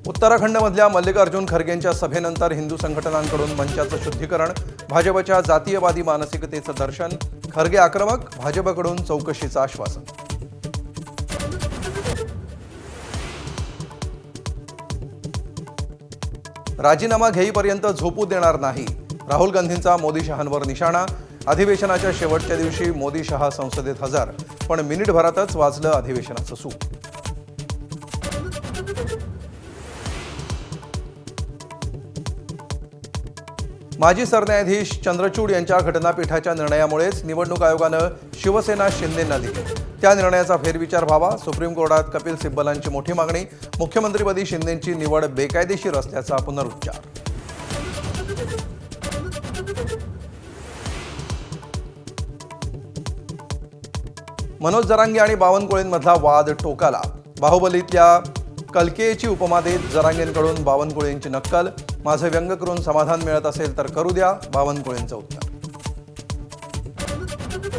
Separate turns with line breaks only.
उत्तराखंडमधल्या मल्लिकार्जुन खरगेंच्या सभेनंतर हिंदू संघटनांकडून मंचाचं शुद्धीकरण, भाजपच्या जातीयवादी मानसिकतेचं दर्शन, खरगे आक्रमक, भाजपकडून चौकशीचं आश्वासन. राजीनामा घेईपर्यंत झोपू देणार नाही, राहुल गांधींचा मोदी शहांवर निशाणा. अधिवेशनाच्या शेवटच्या दिवशी मोदी शहा संसदेत हजर, पण मिनिटभरातच वाजलं अधिवेशनाचं सूप. माजी सरन्यायाधीश चंद्रचूड यांच्या घटनापीठाच्या निर्णयामुळेच निवडणूक आयोगानं शिवसेना शिंदेंना दिली. त्या निर्णयाचा फेरविचार व्हावा. सुप्रीम कोर्टात कपिल सिब्बलांची मोठी मागणी. मुख्यमंत्रीपदी शिंदेंची निवड बेकायदेशीर असल्याचा पुनरुच्चार. मनोज जरांगे आणि बावनकुळेंमधला वाद टोकाला. बाहुबलीतल्या कलकेची उपमा देत जरांगेंकडून बावनकुळेंची नक्कल. माझं व्यंग करून समाधान मिळत असेल तर करू द्या, बावनकुळेंचं उत्तर.